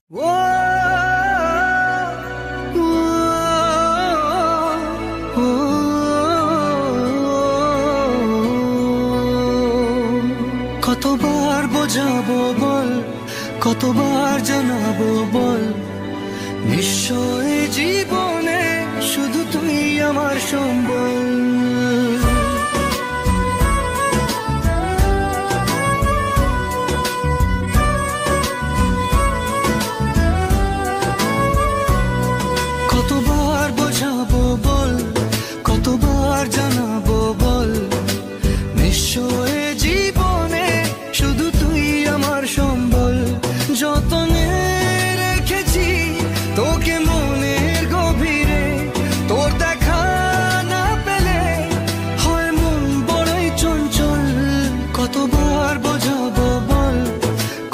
কতবার বোঝাবো বল, কতবার জানাবো বল, নিশ্চয় জীবনে শুধু তুই আমার সম্বল। কতবার বোঝাবো বল, কতবার জানাবো বল, নিশ্চয় জীবনে শুধু তুই আমার সম্বল। যতনে রেখেছি তোকে মনের গভীরে, তোর দেখা না পেলে হয় মন বড়ই চঞ্চল। কতবার বোঝাবো বল,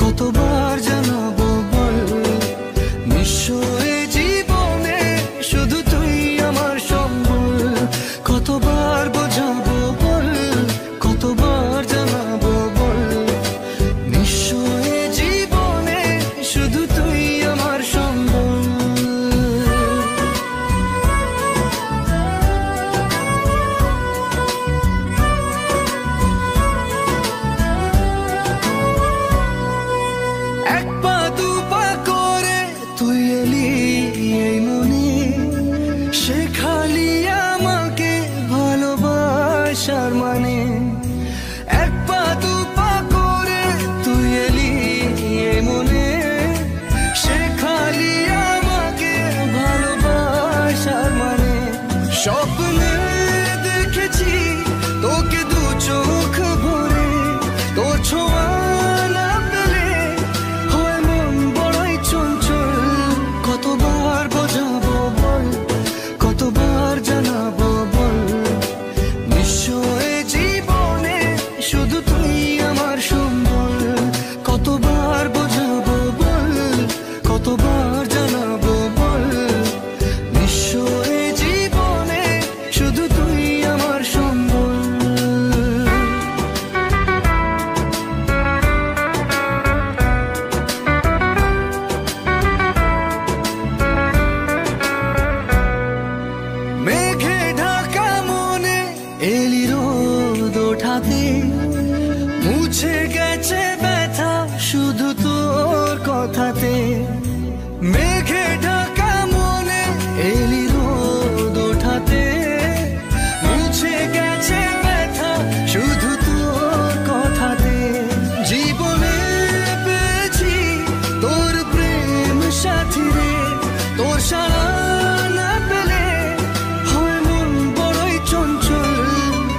কতবার জানাবো বল, নিশ্চয় জীবনে শুধু তুই আমার সম্বল। কতবার বোঝাবো বল, কতবার জানাবো বল, নিশ্চয় জীবনে শুধু তুই আমার সম্বল। এক পা দু পা করে তুই এলি এই মনে, শেখালি আমাকে ভালোবাসার মানে। এক পা দু পা করে তুই এলি এই মনে, শেখালি আমাকে ভালোবাসার মানে। স্বপ্নে দেখেছি তোকে দু চোখ ভরে, তোর ছোঁয়া না পেলে হয় মন বড়ই চঞ্চল। কতবার বোঝাবো বল, কতবার জানাবো বল, নিশ্চয় জীবনে শুধু তুই আমার সম্বল। কতবার বোঝাবো বল, কতবার জানাবো বল, নিশ্চয় জীবনে শুধু তুই আমার সম্বল। মেঘে ঢাকা মনে এলি রোদ ওঠাতে, মুছে গেছে ব্যথা শুধু তোর কথাতে। মেঘে ঢাকা মনে এলি রোদ ওঠাতে, মুছে গেছে ব্যথা শুধু তোর কথাতে। জীবনে পেয়েছি তোর প্রেম সাথী রে, তোর সারা না পেলে হয় মন বড়ই চঞ্চল।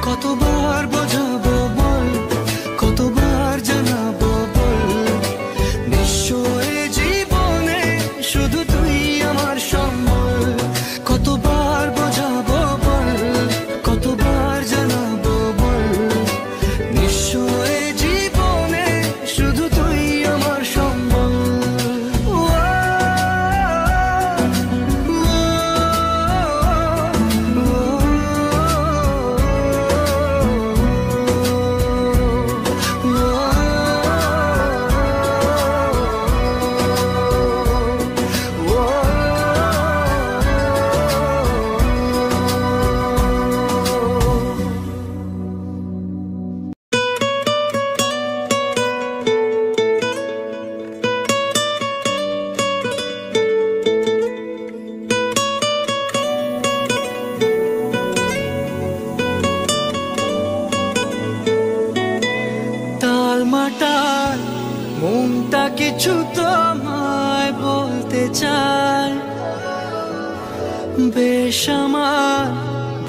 কতবার বোঝাবো বল, কতবার জানাবো বল, নিশ্চয় জীবনে শুধু তুই আমার সম্বল। কতবার বোঝাবো বল, কতবার জানাবো বল, নিশ্চয় জীবনে শুধু তুই আমার সম্বল। টালমাটাল মনটা কিছু তোমায় বলতে চায়, বেশ আমার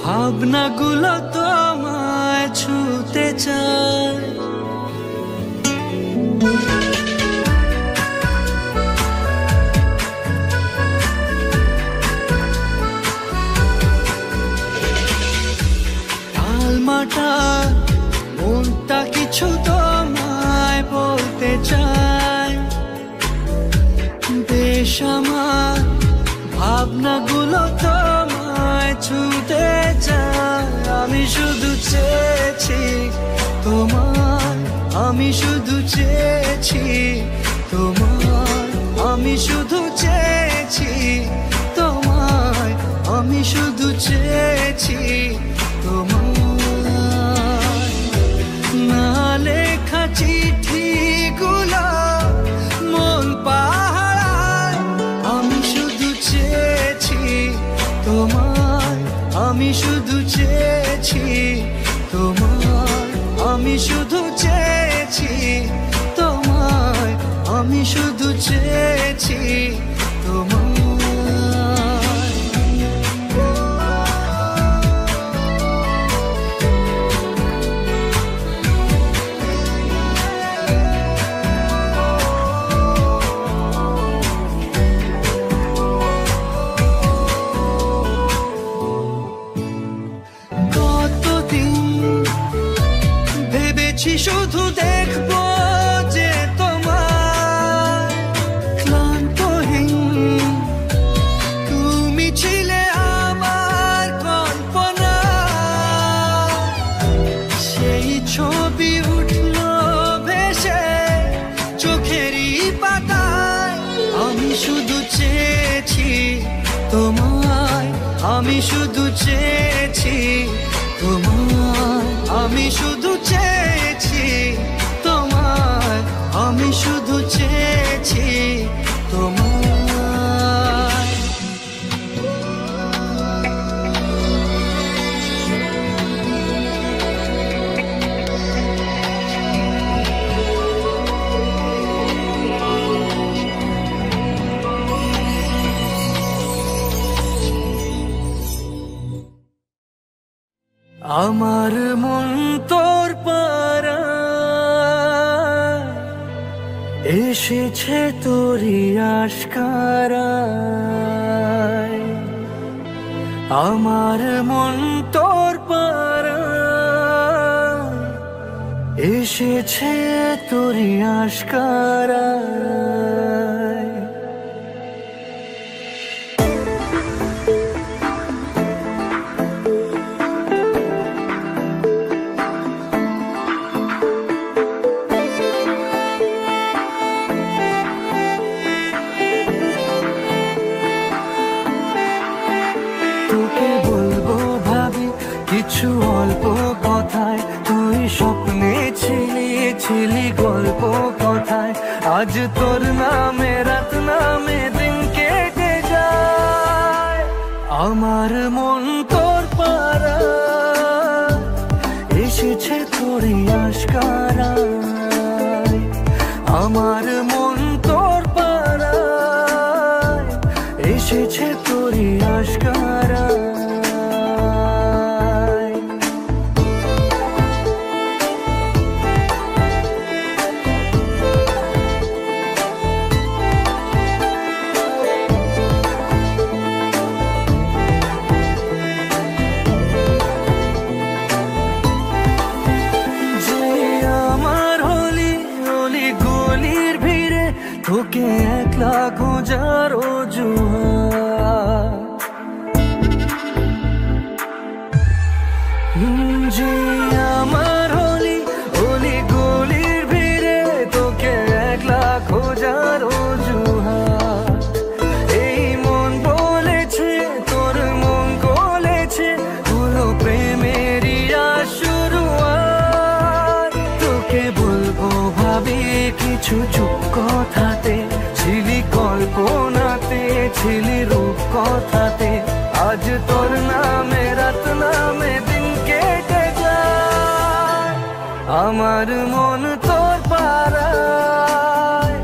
ভাবনাগুলো তোমায় ছুতে চায়। টালমাটাল মনটা কিছু তোমায় বলতে চায়, বেশ আমার ভাবনাগুলো তোমায় ছুতে চায়। আমি শুধু চেয়েছি তোমার, আমি শুধু চেয়েছি তোমার, আমি শুধু চেয়েছি তোমায়, না লেখা চিঠিগুলো মন পাহারায়। আমি শুধু চেয়েছি তোমায়, আমি শুধু চেয়েছি তোমায়, আমি শুধু চেয়েছি তোমায়, আমি শুধু চেয়েছি তোমায়। শুধু দেখবো যে তোমার ক্লান্তহীন, তুমি ছিলে আমার কল্পনা। সেই ছবি উঠলো ভেসে চোখেরই পাতায়। আমি শুধু চেয়েছি তোমায়, আমি শুধু চেয়েছি তোমায়, আমি শুধু চেয়েছি তোমায়, আমি শুধু চেয়েছি তোমায়। আমার মন তোর পাড়ায় এসেছে তোরই আশকারায়। আমার মন তোর পাড়ায় এসেছে তোরই আশকারায়। তোকে বলবো ভাবি কিছু অল্প কথায়, তুই স্বপ্নে ছিলি ছিলি গল্প কথায়। আজ তোর নামে রাত নামে দিন কেটে যায়। আমার মন তোর পাড়ায় এসেছে তোরই আশকারায়। আমার মন তোর পাড়ায় এসেছে তোরই আশকারায়। তোকে একলা খোঁজার অজুহাত, যে আমার হলি অলি গলির ভিড়ে তোকে একলা খোঁজার অজুহাত। এই মন বলেছে তোর মন গলেছে, হলো প্রেমেরই শুরুয়াত। তোকে বলবো ভাবি কিছু চুপ কথাতে, ছিলি কল্পনাতে ছিলি রূপ কথাতে। আজ তোর নামে রাত নামে দিন কেটে যায়। আমার মন তোর পাড়ায়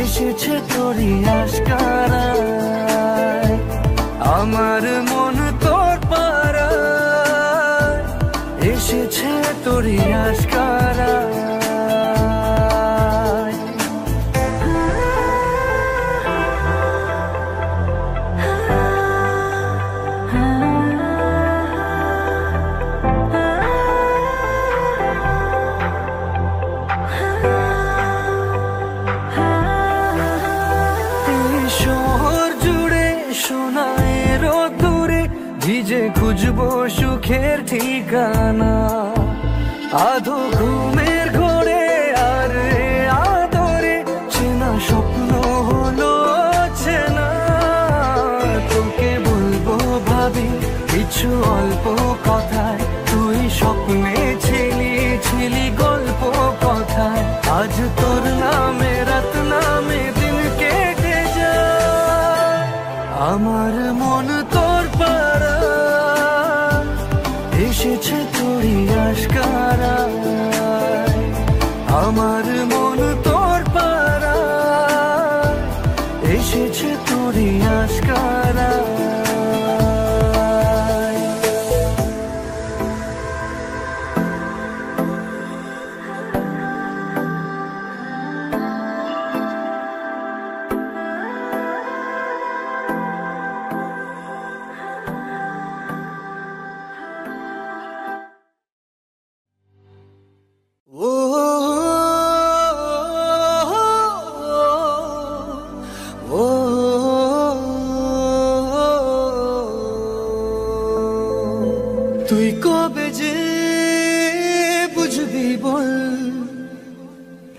এসেছে তোরই আশকারায়। আমার মন তোর পাড়ায় এসেছে তোরই আশকারায়। ভিজে খুঁজবো সুখের ঠিকানা, আধো ঘুমের ঘোরে আর আদরে চেনা স্বপ্ন হলো চেনা। তোকে বলবো ভাবি অল্প কথায় তুই স্বপ্নে ছিলি গল্প কথায়। আজ তোর নামে রাত নামে দিন কেটে যায়। আমার মন তোর পাড়া এসেছে তোরই আশকারায়। আমার মন তোর পাড়া এসেছে তোরই আশকারায়। তুই কবে যে বুঝবি বল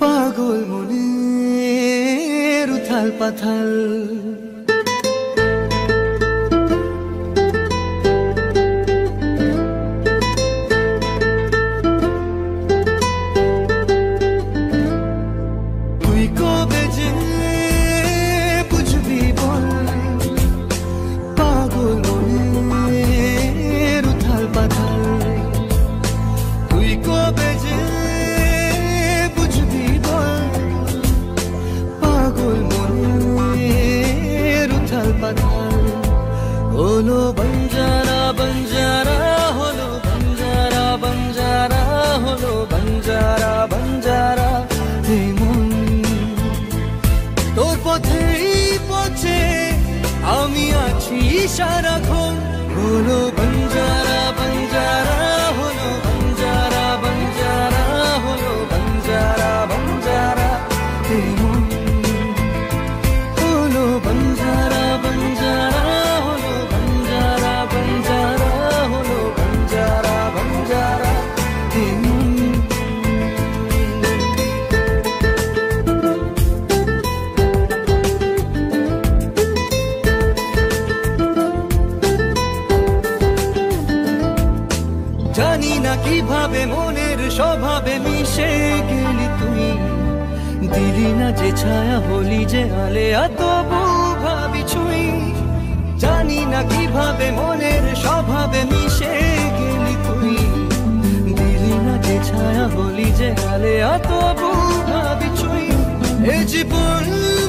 পাগল মনের উথাল পাথাল। তুই কবে যে বুঝবি বল পাগল মনের উথাল পাথাল। তুই কবে যে বুঝবি বল পাগল মনের উথাল পাথাল। হলো বঞ্জারা বঞ্জারা হলো বঞ্জারা বঞ্জারা হলো বঞ্জারা বঞ্জারা। মন তোর পথেই পথে আমি আছি সারাক্ষণ। হলো বঞ্জারা বঞ্জারা হলো বঞ্জারা বঞ্জারা হলো বঞ্জারা বঞ্জারা। মন হলো বঞ্জারা বঞ্জারা হলো বঞ্জারা বঞ্জারা হলো বঞ্জারা বঞ্জারা। জানি না কিভাবে মনের স্বভাবে মিশে গেলি তুই। দিলি না যে ছায়া হলি যে আলেয়া তবু ভাবি ছুঁই। জানি না কিভাবে মনের স্বভাবে মিশে গেলি তুই। দিলি না যে ছায়া হলি যে আলেয়া তবু ভাবি ছুঁই। এ জীবন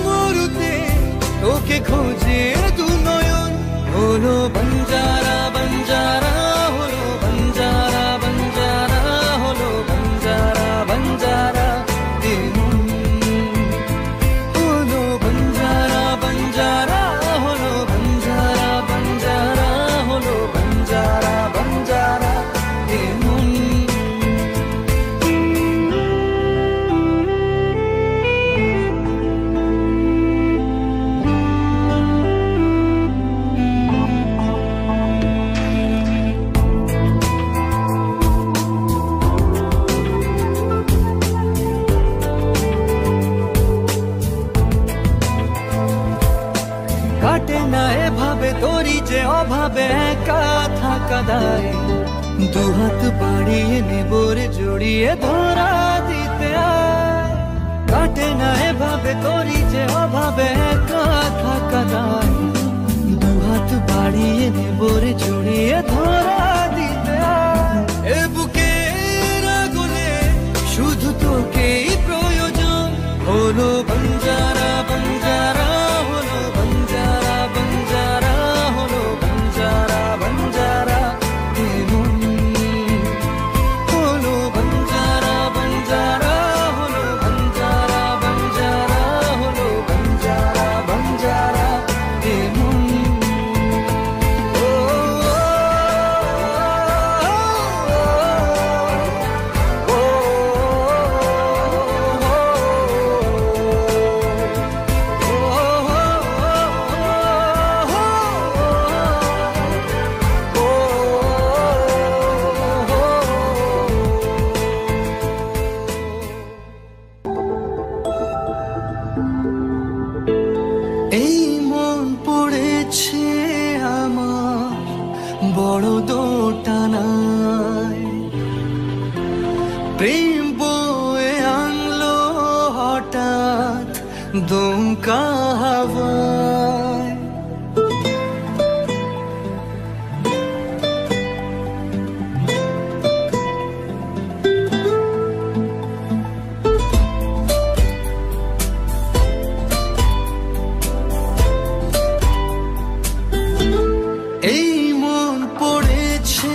মরুতে তোকে খোঁজে দু নয়ন। হলো বঞ্জারা বঞ্জারা হলো বঞ্জারা বঞ্জারা হলো বঞ্জারা বঞ্জারা। হলো বঞ্জারা বঞ্জারা হলো বঞ্জারা বঞ্জারা হলো বঞ্জারা বঞ্জারা। কাটে না এভাবে তোরই যে অভাবে একা থাকা দায়। দুহাত বাড়িয়ে নেবরে জড়িয়ে ধরা দিতে আয়। কাটে না এভাবে তোরই যে অভাবে একা থাকা দায়। দুহাত বাড়িয়ে নেবরে জড়িয়ে ধরা দিতে আয়। এ বুকের আগুনে শুধু তোকেই প্রয়োজন। হলো বঞ্জারা বঞ্জারা হলো বঞ্জারা বঞ্জারা হলো বঞ্জারা বঞ্জারা। হলো বঞ্জারা বঞ্জারা হলো বঞ্জারা বঞ্জারা হলো বঞ্জারা বঞ্জারা। এই মন পড়েছে আমার বড় যায়। প্রেম বয়ে আনলো হঠাৎ দমকা হাওয়ায়। এই মন পড়েছে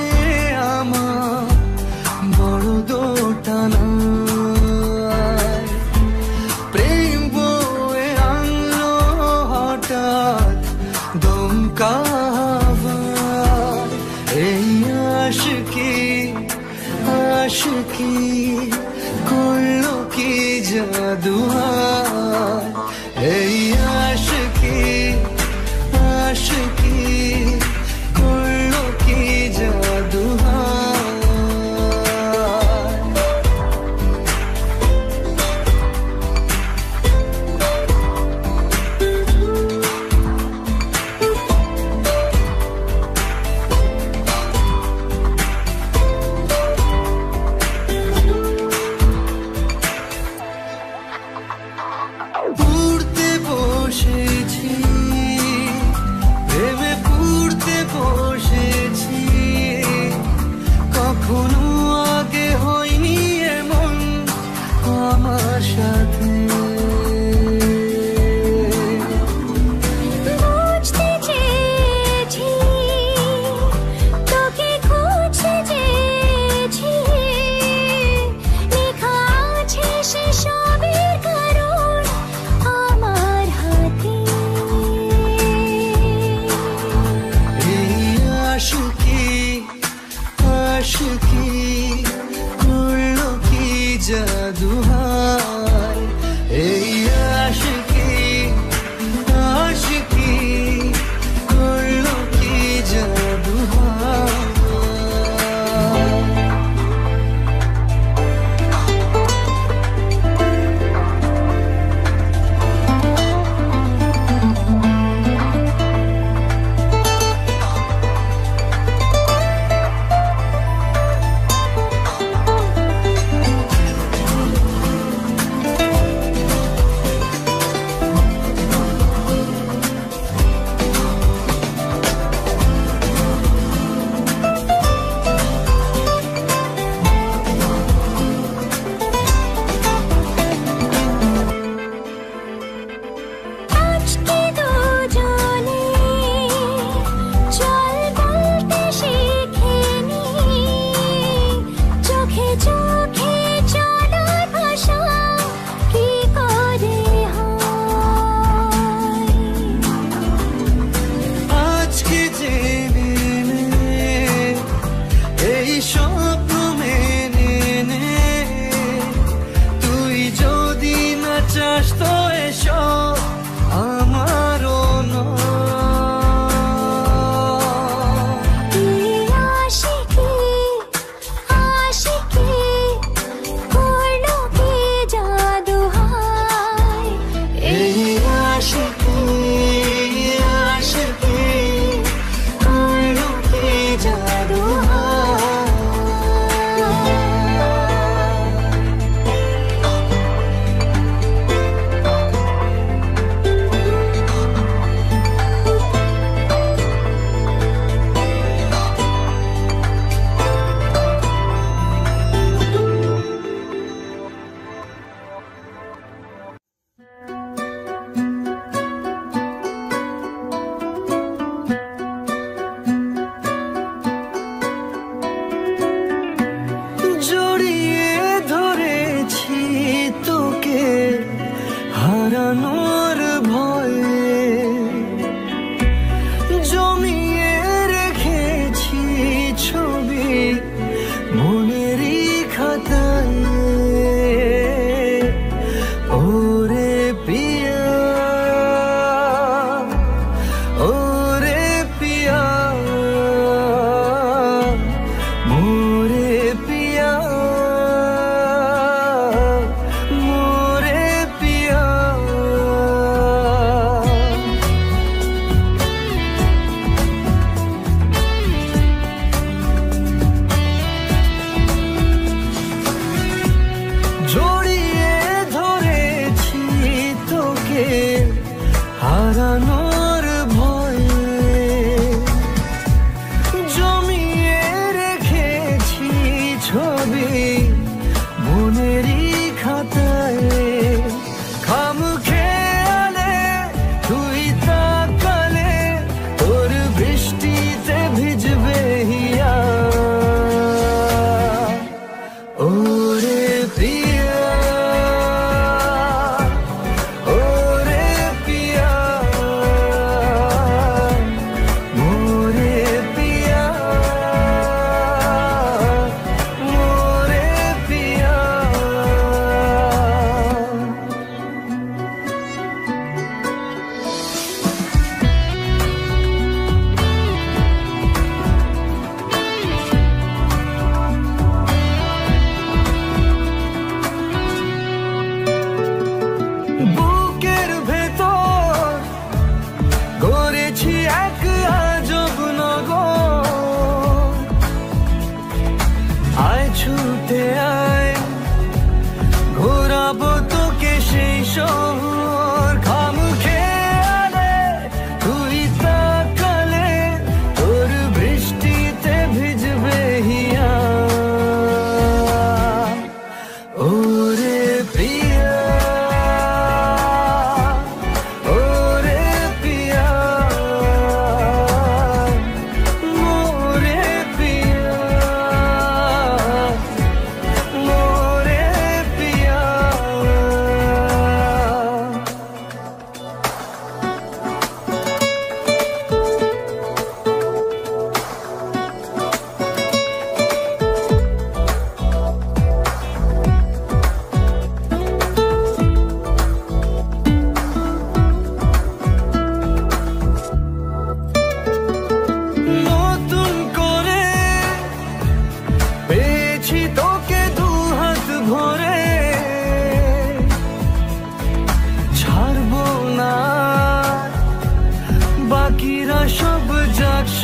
আমার বড় দোটানায়। প্রেম বয়ে আনলো হঠাৎ দমকা হাওয়ায়। এই আশিকি আশিকি করলো কি জাদু হায়। এই আশিকি আশিকি করলো কি জাদু হায়। পুড়তে বসেছি ভেবে পুড়তে বসেছি, কখনো আগে হয়নি এমন আমার সাথে। বুঝতে চেয়েছি তোকে খুঁজতে চেয়েছি, লেখা আছে সে সবের কারণ আমার হাতে। এই আশিকি আশিকি করলো কি জাদু হায়। এই আশিকি আশিকি করলো কি জাদু হায়। আজকে দুজনে চল বলতে শিখিনি, চোখে চোখে চলার ভাষা কি করে হয়। আজকে জেনে নে এই স্বপ্ন মেনে নে, তুই যদি না চাস তো এসব আমারও আশিকি আশিকি করলো কি জাদু হায়। এই আশিকি আশিকি করলো কি জাদু হায়।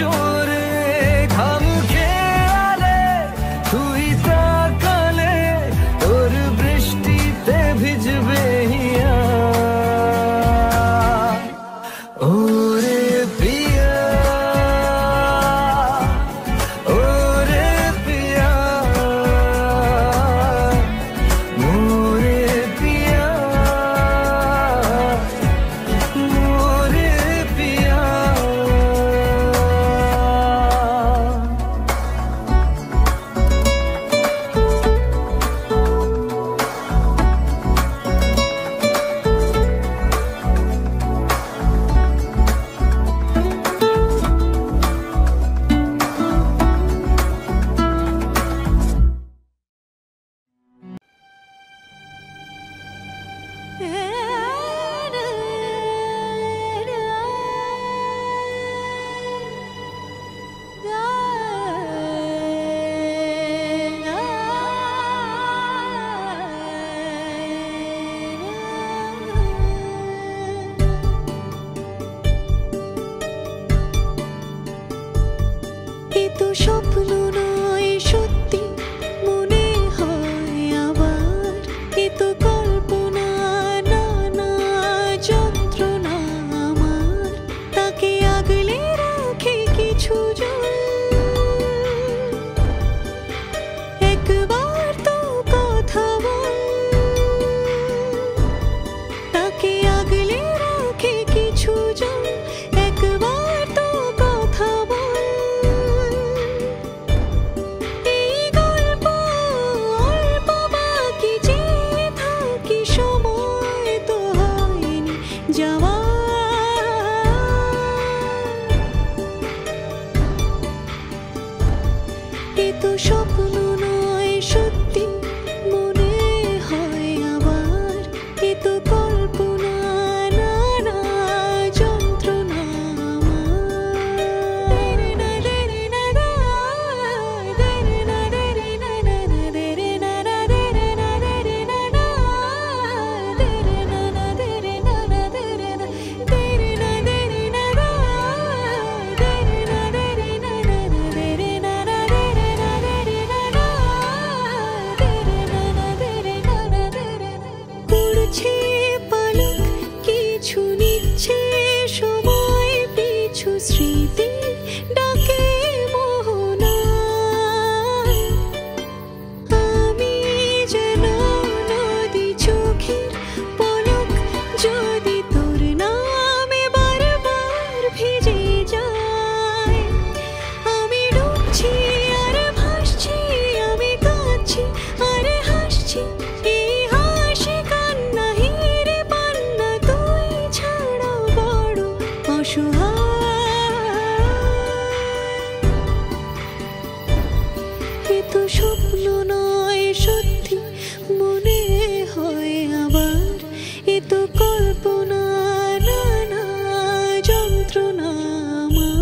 জোরে ঘাম খেয়ালে তুই তাকালে তোর বৃষ্টিতে ভিজবে হিয়া ওরে পিয়া ওরে পিয়া মোরে পিয়া মোরে পিয়া এ তো স্বপ্ন নয় সত্যি মনে হয় আবার এ তো কল্পনা না না যন্ত্রণা আমার তাকে আগলে রাখে কিছু জন একবার তো কথা বল তাকে আগলে রাখে কিছু জন একবার তো কথা বল এই গল্প অল্প বাকি যে থাকি সময় তো হয়নি যাওয়া এ তো স্বপ্ন নয় সত্যি মনে হয় আবার এ তো কল্পনা না না যন্ত্রণা উড়ছে পালক কিছু নিচ্ছে সময় পিছু স্মৃতি ডাকে মোহনায় আমি যেন নদী চোখের পলক যদি তোর নামে বারবার ভিজে যায় আমি ডুবছি আর ভাসছি আমি কাঁদছি আর হাসছি এই হাসি কান্না হিরে পান্না তুই ছাড়া বড় অসহায় এ তো স্বপ্ন নয় সত্যি মনে হয় আবার এ তো কল্পনা না না যন্ত্রণা আমার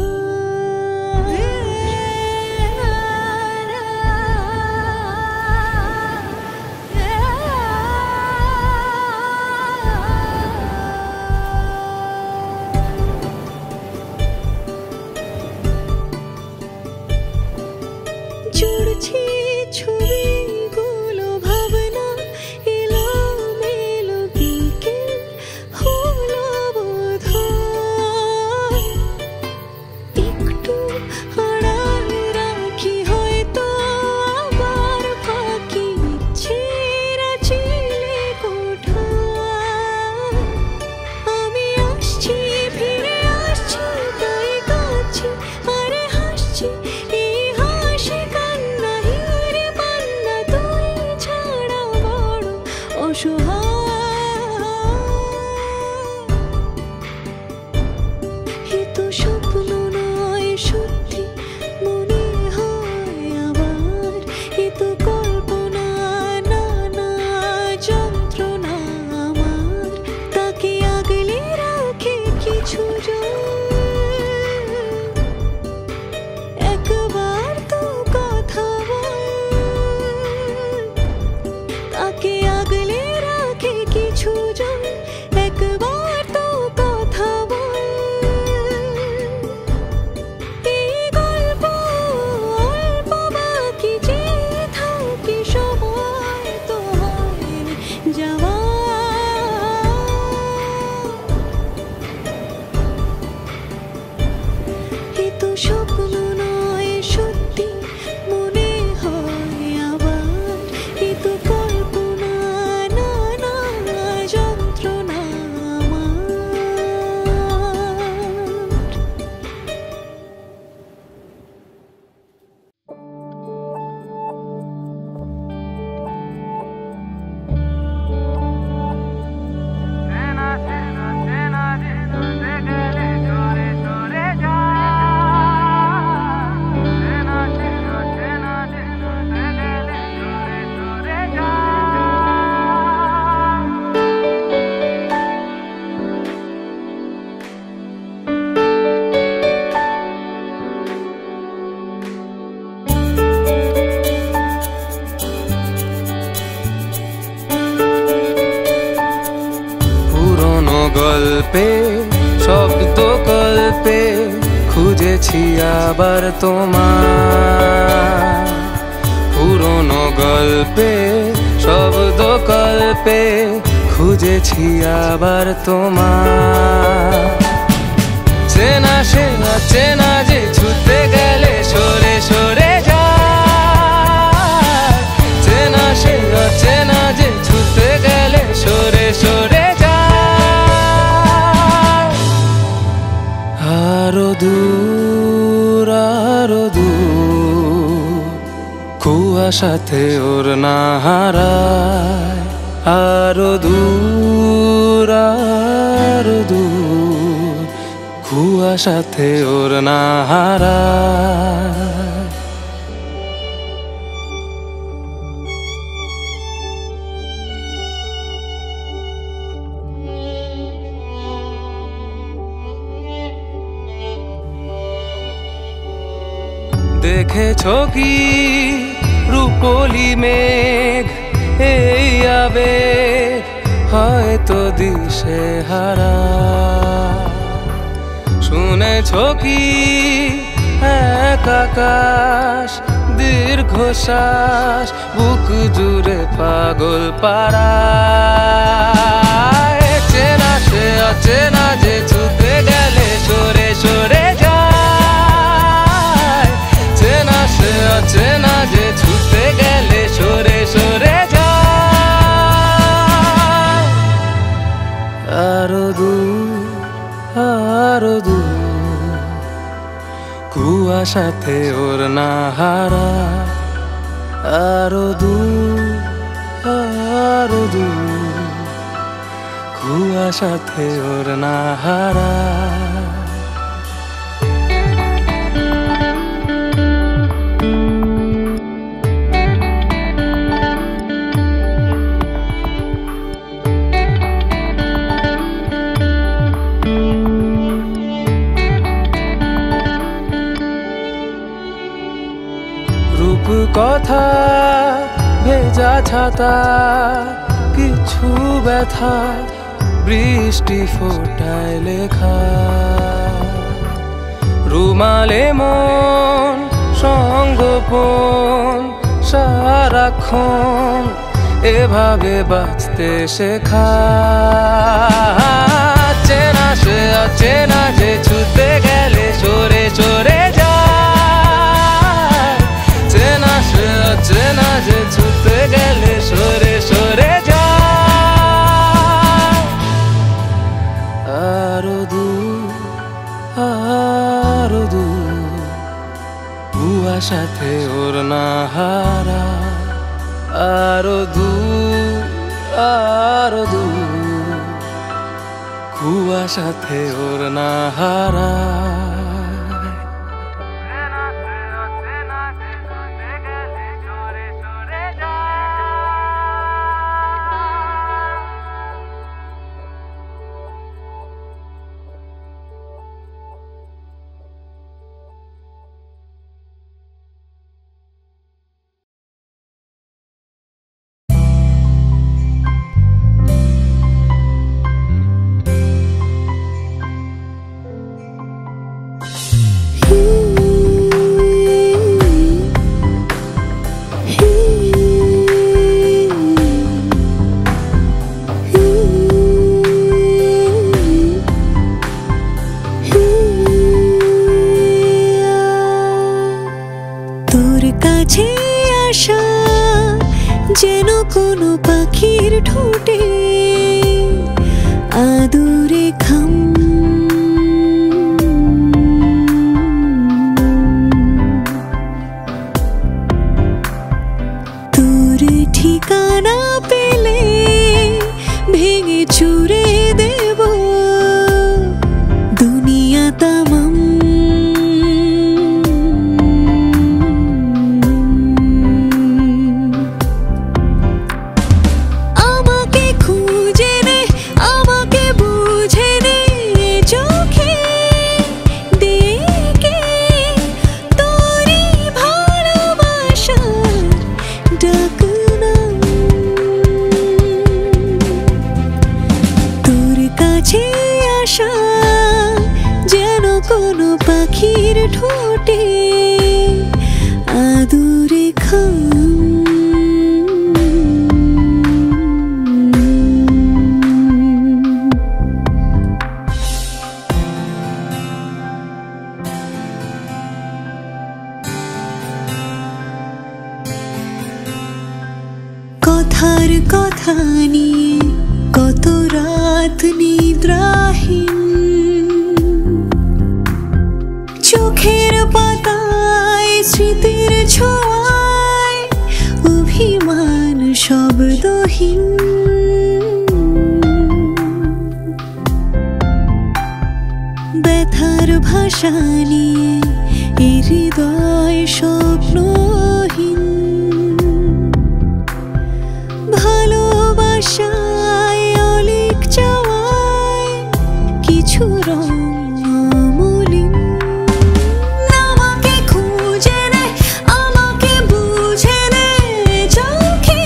শব্দ কল্পে খুঁজেছি আবার তোমার পুরনো গল্পে শব্দ কল্পে খুঁজেছি আবার তোমার চেনা সে চেনা যে ছুটে গেলে সরে সরে যায় চেনা সে চেনা যে ছুটে গেলে সরে সরে যায় আরো দূর কুয়াশাতে ওর না হারায় আরো দূর কুয়াশাতে ওর না হারায় দেখেছো কি রূপলি মেঘ এই আবেগ হয়তো দিশে হারা শুনেছো কি এক আকাশ দীর্ঘশ্বাস বুক জুড়ে পাগল পারা চেনা সে অচেনা যে ছুটে গেলে সরে সরে যায় চেনা সে অচেনা যে ছুটে গেলে সরে সরে যায় আরো দূর কুয়াশাতে ওর না হারা আরো দূর কুয়াশাতে ওর না হারা কথা ভেজা ছাতা কিছু ব্যথা বৃষ্টি ফোটায় লেখা রুমালে মন সঙ্গোপন সারাক্ষণ এভাবে বাঁচতে শেখা চেনা সে অচেনা যে ছুটে গেলে সরে সরে যায় চেনা সে অচেনা যে ছুটে গেলে সরে সরে যায় আরো দূর কুয়াশাতে ওর না হারা আরো দূর কুয়াশাতে ওর না হারা পাখির ঠোঁটে আদুরে খাম। কথার কথা নিয়ে কত রাত নিদ্রাহীন, চোখের পাতায় স্মৃতির ছোঁয়ায় অভিমান শব্দহীন। ব্যথার ভাষা নিয়ে এই হৃদয় স্বপ্নহীন, ভালোবাসায় অলিক চাওয়ায় কিছু রং অমলিন। আমাকে খুঁজে নে, আমাকে বুঝে নে, চোখে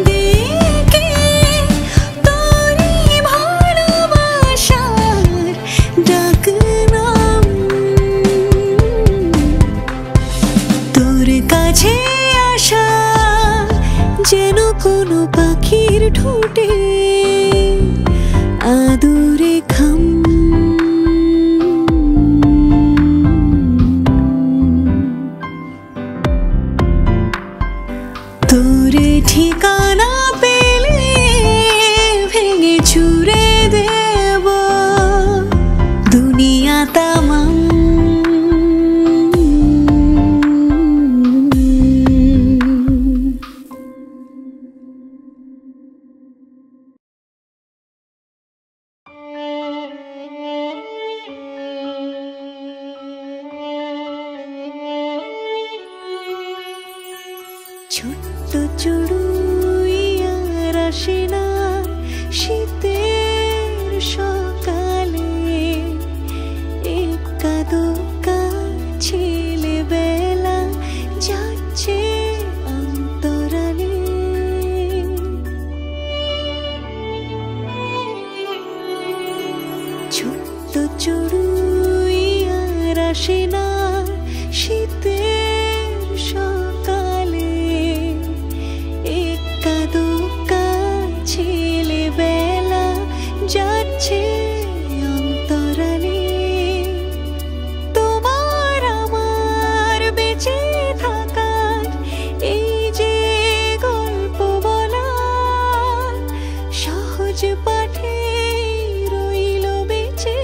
দেখে তোরই ভালোবাসার ডাক নাম। তোর কাছে আসা যেন কোনো পাখির ঠোঁটে আদুরে খাম। তোরে ঠিকানা পেলে ভেঙে চুরে দেব দুনিয়া তামাম। ছোট্ট চড়ুই আর আসে না শীতের সকালে, একা দোকা ছেলেবেলা যাচ্ছে অন্তরালে। ছোট্ট চড়ুই আর আসে না শীতের সকালে, একা দোকা ছেলেবেলা যাচ্ছে অন্তরালে। তোমার আমার বেঁচে থাকার এই যে গল্প বলা, সহজ পাঠে রইল বেঁচে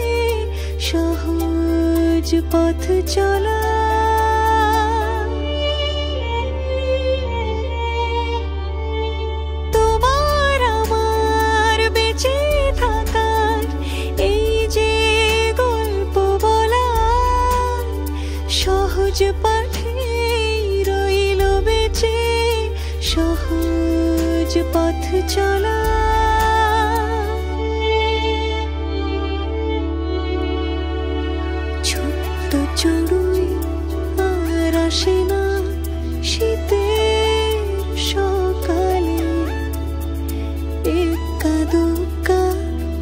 সহজ পথ চলা। তোমার আমার বেঁচে থাকার এই যে গল্প বলা, সহজ পাঠে রইল বেঁচে সহজ পথ চলা। ছোট্ট চড়ুই আর আসে না শীতের সকালে, একা দোকা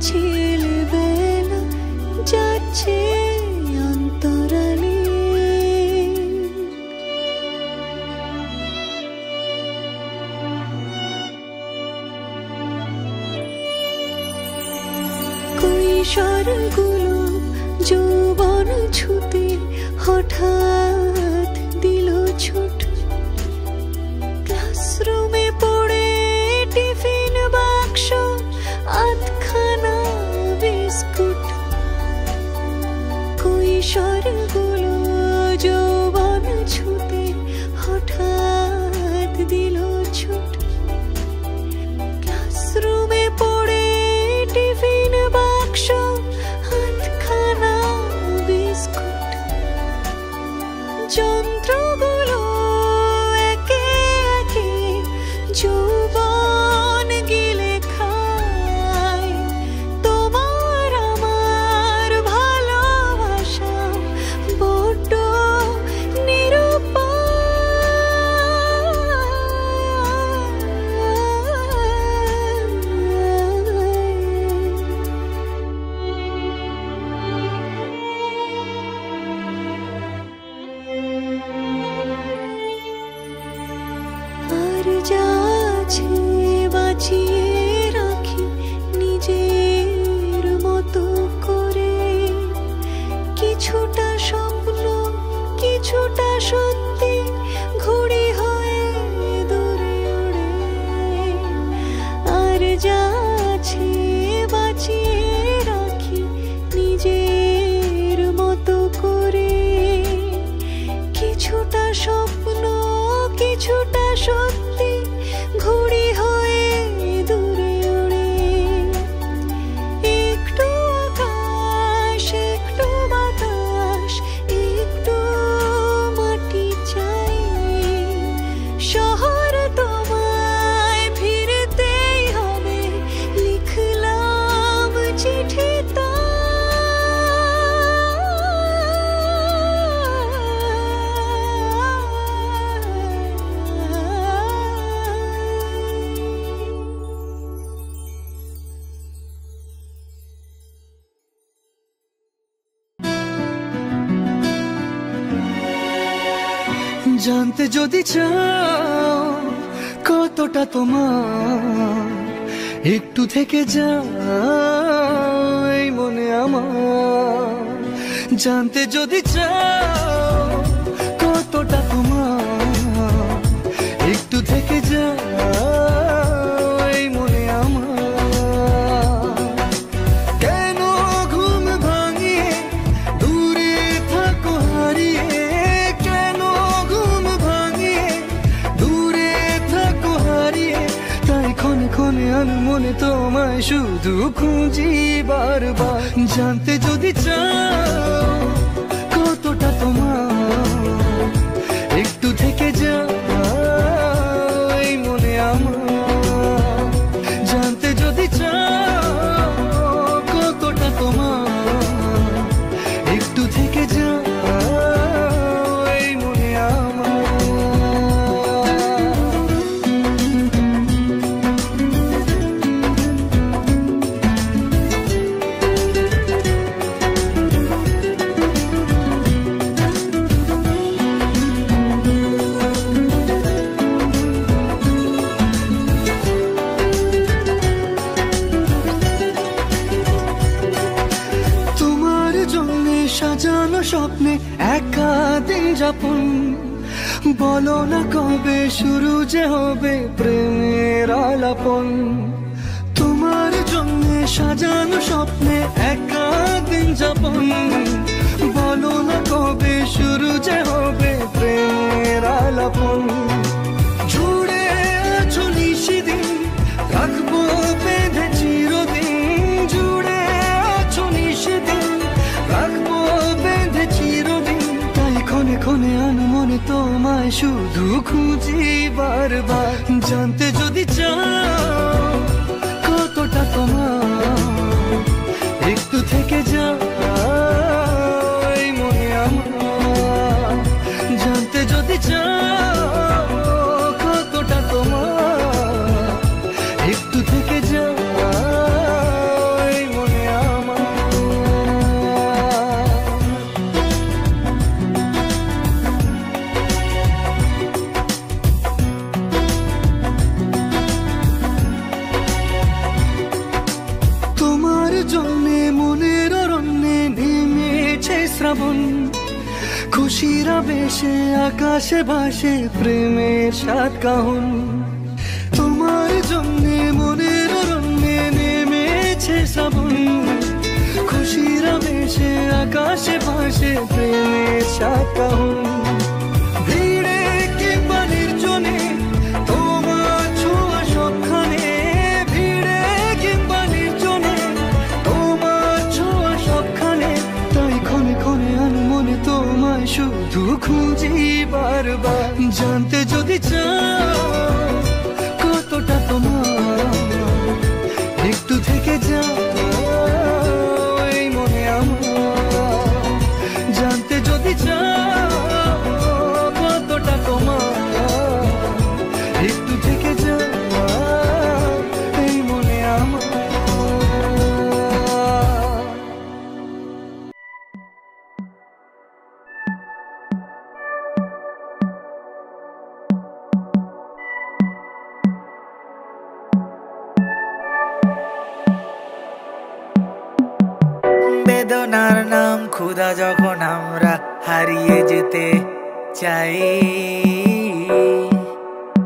ছেলেবেলা যাচ্ছে অন্তরালে। কৈশোরগুলো যৌবন ছুতে হঠাৎ দিল ছুট, ক্লাসরুমে পড়ে টিফিন বাক্স আধখানা বিস্কুট। কৈশোরগুলো যৌবন ছুতে হঠাৎ দিল ছুট, ক্লাসরুমে পড়ে টিফিন বাক্স আধখানা বিস্কুট। যন্ত্রগুলো জানতে যদি চাও কতটা তোমার, একটু থেকে যাও এই মনে আমার। জানতে যদি চাও কতটা তোমার, একটু থেকে যাও এই মনে আমার। কেন ঘুম ভাঙিয়ে দূরে থাকো হারিয়ে, কেন ঘুম ভাঙিয়ে দূরে থাকো হারিয়ে, তাই ক্ষণে ক্ষণে আমি মনে তোমায় শুধু খুঁজি বারবার। জানতে যদি চাও কতটা তোমার, একটু থেকে যাও এই মনে আমার। জানতে যদি চাও কতটা তোমার, একটু থেকে যাও এই মনে আমার। সাজানো স্বপ্নে একা দিন যাপন, বলো না কবে শুরু যে হবে প্রেমের আলাপন। তোমার জন্য সাজানো স্বপ্নে একা দিন যাপন, বলো না কবে শুরু যে হবে প্রেমের আলাপন। জুড়ে আছো নিশিদিন, রাখবো বেঁধে চিরদিন। জুড়ে আছো নিশিদিন, রাখবো বেঁধে চিরদিন, তাই ক্ষণে ক্ষণে আমি মনে তোমায় শুধু খুঁজি বারবার। জানতে যদি চাও কতটা তোমার, একটু থেকে যাও এই মনে আমার। জানতে যদি চাও কতটা তোমার, একটু থেকে যাও এই মনে আমার। তোমার জন্যে মনের অরণ্যে নেমেছে শ্রাবণ, খুশির আবেশে আকাশে ভাসে প্রেমের সাত কাহন। তোমার জন্যে মনের অরণ্যে নেমেছে শ্রাবণ, খুশির আবেশে আকাশে ভাসে প্রেমের সাত কাহন। ভিড়ে কিংবা নির্জনে তোমার ছোঁয়া সবখানে, ভিড়ে কিংবা নির্জনে তোমার ছোঁয়া সবখানে, তাই ক্ষণে ক্ষণে আমি মনে তোমায় শুধু খুঁজি বারবার। জানতে যদি চাও কতটা তোমার, একটু থেকে যাও এই মনে আমার। জানতে যদি চাও কতটা তোমার, একটু থেকে যাও এই মনে আমার। বেদনার নাম ক্ষুধা যখন আমরা হারিয়ে যেতে চাই,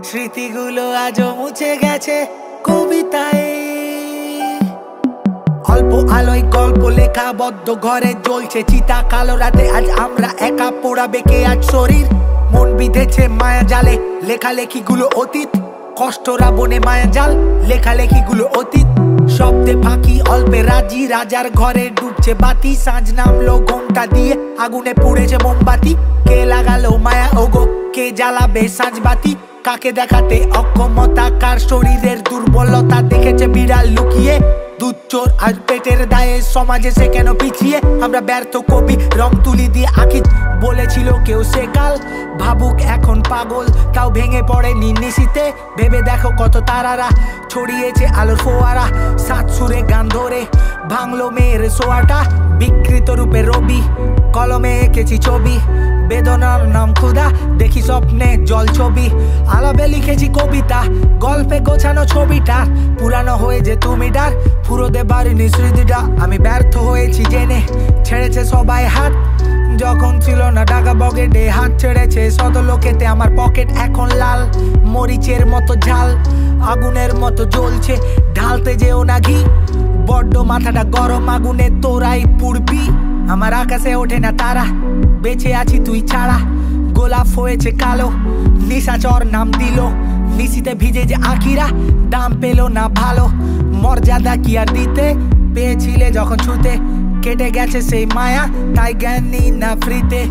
স্মৃতিগুলো আজও মুছে গেছে কবিতায়। অল্প আলোয় গল্প লেখা বদ্ধ ঘরে জ্বলছে চিতা, কালো রাতে আজ আমরা একা পোড়াবে কে আজ শরীর। মন বিঁধেছে মায়া জালে, লেখালেখিগুলো অতীত। কষ্টরা বনে মায়া জাল, লেখালেখিগুলো অতীত। শব্দে ফাঁকি অল্পে রাজি, রাজার ঘরে ডুবছে বাতি। সাঁঝ নামলো ঘোমটা দিয়ে, আগুনে পুড়েছে মোমবাতি। কে লাগালো মায়া ওগো, কে জ্বালাবে সাঁঝ বাতি। কাকে দেখাতে অক্ষমতা, কার শরীরের দুর্বলতা দেখেছে বিড়াল লুকিয়ে। দুধ চোর আর পেটের দায়ে সমাজে সে কেন পিছিয়ে। আমরা ব্যর্থ কবি রং তুলি দিয়ে আঁকি, বলেছিল কেউ সে কাল। ভাবুক এখন পাগল, তাও ভেঙে পড়ে নিশীতে। ভেবে দেখো কত তারারা ছড়িয়েছে আলোর ফোয়ারা। সাত সুরে গান ধরে ভাঙলো মেয়ের সোয়াটা। বিকৃত রূপে রবি, কলমে এঁকেছি ছবি। বেদনার নাম ক্ষুধা, দেখি স্বপ্নে জল ছবি, আলাপে লিখেছি কবিতা, গল্পে গোছানো ছবিটা পুরানো হয়ে যে তুমি ডার, ফুরোতে পারিনি স্মৃতিটা। আমি ব্যর্থ হয়েছি জেনে, ছেড়েছে সবাই হাত, যখন ছিল না টাকা পকেটে, হাত ছেড়েছে শত লোকেতে। আমার পকেট এখন লাল, মরিচের মতো ঝাল, আগুনের মতো জ্বলছে, ঢালতে যেও না ঘি, বড্ড মাথাটা গরম, আগুনে তোরাই পুড়বি। আমার আকাশে ওঠে না তারা, বেঁচে আছি তুই ছাড়া, গোলাপ হয়েছে কালো, নিশাচর নাম দিল, নিশিতে ভিজে যে আখিরা, দাম পেল না ভালো, মর্যাদা কি আর দিতে, পেয়েছিলে যখন ছুতে, কেটে গেছে সেই মায়া, তাই জ্ঞান নি না ফ্রিতে।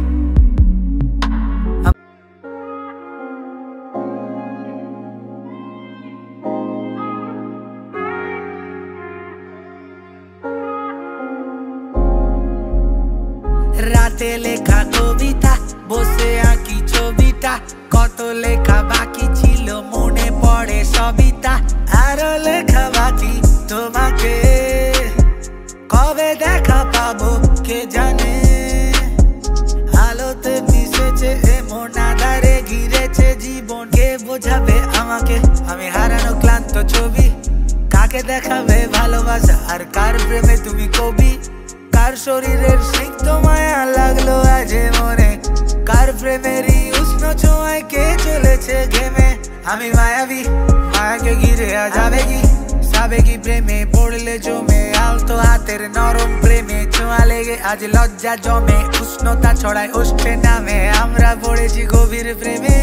রাতে লেখা কবিতা, বসে আঁকি ছবিটা, কত লেখা বাকি ছিল মনে পড়ে সবিতা, আরো লেখা বাকি তোমাকে কবে দেখা পাবো কে জানে। আলোতে মিশেছে এমন আধারে ঘিরেছে জীবন, কে বোঝাবে আমাকে আমি হারানো ক্লান্ত ছবি, কাকে দেখাবে ভালোবাসা আর কার প্রেমে তুমি কবি, কার শরীরের সিক্ত মায়া লাগলো আজ মনে, কার প্রেমেরই উষ্ণ ছোঁয়ায় কে চলেছে ঘেমে। আমি মায়াবী, মায়াকে ঘিরে আজ আবেগী, সাবেগী প্রেমে পড়লে জমে, আলতো হাতের নরম প্রেমে ছোঁয়া লেগে আজ লজ্জা জমে, উষ্ণতা ছড়ায় ওষ্ঠে নামে, আমরা পড়েছি গভীর প্রেমে।